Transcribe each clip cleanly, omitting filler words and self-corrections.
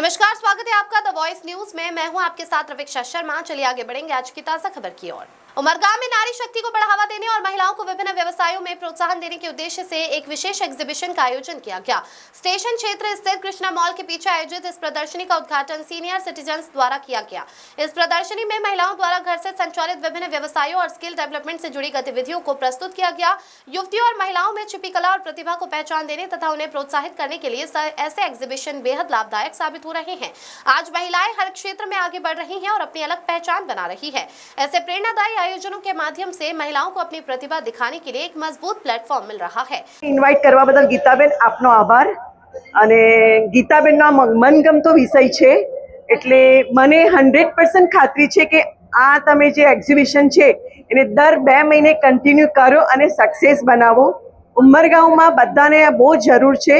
नमस्कार, स्वागत है आपका द वॉइस न्यूज में। मैं हूं आपके साथ रवीक्षा शर्मा। चलिए आगे बढ़ेंगे आज की ताजा खबर की ओर। उमरगांव में नारी शक्ति को बढ़ावा देने और महिलाओं को विभिन्न व्यवसायों में प्रोत्साहन देने के उद्देश्य से एक विशेष एग्जीबिशन का आयोजन किया गया। स्टेशन क्षेत्र स्थित कृष्णा मॉल के पीछे आयोजित इस प्रदर्शनी का उद्घाटन सीनियर सिटीजन्स द्वारा किया गया। इस प्रदर्शनी में महिलाओं द्वारा घर से संचालित विभिन्न व्यवसायों और स्किल डेवलपमेंट से जुड़ी गतिविधियों को प्रस्तुत किया गया। युवतियों और महिलाओं में छिपी कला और प्रतिभा को पहचान देने तथा उन्हें प्रोत्साहित करने के लिए ऐसे एग्जीबिशन बेहद लाभदायक साबित हो रहे हैं। आज महिलाएं हर क्षेत्र में आगे बढ़ रही हैं और अपनी अलग पहचान बना रही है। ऐसे प्रेरणादायी आयोजनों के माध्यम से महिलाओं को अपनी प्रतिभा दिखाने के लिए एक मजबूत प्लेटफॉर्म मिल रहा है। इन्वाइट करवा बदल गीताबेन आपनो आभार। અને ગીતાબેનનો મનગમતો વિષય છે એટલે મને 100% ખાતરી છે કે આ તમે જે એક્ઝિબિશન છે એને દર 2 મહિને કન્ટિન્યુ કરો અને સક્સેસ બનાવો। ઉમરગાંવમાં બધાને બહુ જરૂર છે।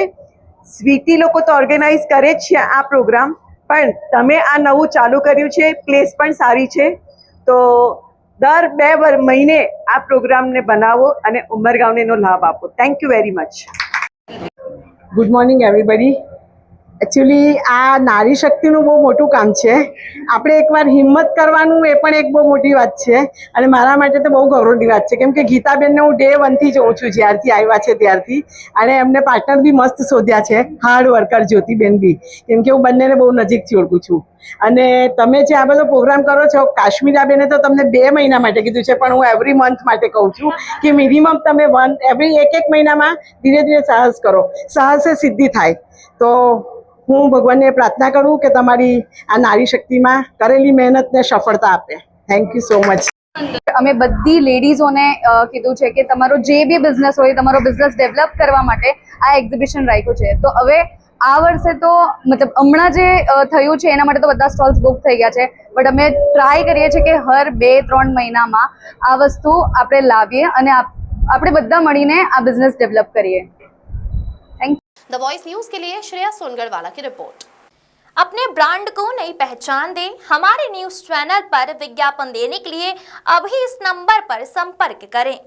સ્વીટી લોકો તો ઓર્ગેનાઇઝ કરે જ છે આ પ્રોગ્રામ, પણ તમે આ નવું ચાલુ કર્યું છે, પ્લેસ પણ સારી છે, તો દર 2 મહિને આ પ્રોગ્રામને બનાવો અને ઉમરગાંવને એનો લાભ આપો। Thank you very much. Good morning everybody. Actually આ નારી શક્તિનું બહુ મોટું કામ છે। આપણે એકવાર હિંમત કરવાનું એ પણ એક બહુ મોટી વાત છે અને મારા માટે તો બહુ ગૌરવની વાત છે, કેમ કે ગીતાબેનને હું ડે 1 થી જોઉં છું, જ્યારથી આવ્યા છે ત્યારથી। અને એમને પાર્ટનર બી મસ્ત શોધ્યા છે, હાર્ડ વર્કર જ્યોતિબેન બી, કેમ કે હું બંનેને બહુ નજીકથી ઓળખું છું। અને તમે જે આ બધો પ્રોગ્રામ કરો છો, કાશ્મીરાબેને તો તમને 2 મહિના માટે કીધું છે, પણ હું એવરી મંથ માટે કહું છું કે મિનિમમ તમે એક મહિનામાં ધીરે ધીરે સાહસ કરો, સાહસે સિદ્ધિ થાય। તો હું ભગવાનને પ્રાર્થના કરું કે તમારી આ નારી શક્તિમાં કરેલી મહેનતને સફળતા આપે। Thank you so much. અમે બધી લેડીઝોને કીધું છે કે તમારો જે બી બિઝનેસ હોય, તમારો બિઝનેસ ડેવલપ કરવા માટે આ એક્ઝિબિશન રાખ્યું છે। તો હવે આ વર્ષે તો મતલબ હમણાં જે થયું છે એના માટે તો બધા સ્ટોલ્સ બુક થઈ ગયા છે, બટ અમે ટ્રાય કરીએ છીએ કે હર 2-3 મહિનામાં આ વસ્તુ આપણે લાવીએ અને આપણે બધા મળીને આ બિઝનેસ ડેવલપ કરીએ। द वॉइस न्यूज के लिए श्रेया सोनगढ़वाला की रिपोर्ट। अपने ब्रांड को नई पहचान दें। हमारे न्यूज चैनल पर विज्ञापन देने के लिए अभी इस नंबर पर संपर्क करें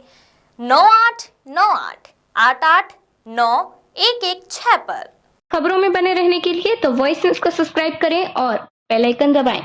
9898889116 पर। खबरों में बने रहने के लिए तो वॉइस न्यूज को सब्सक्राइब करें और बेल आइकन दबाएं।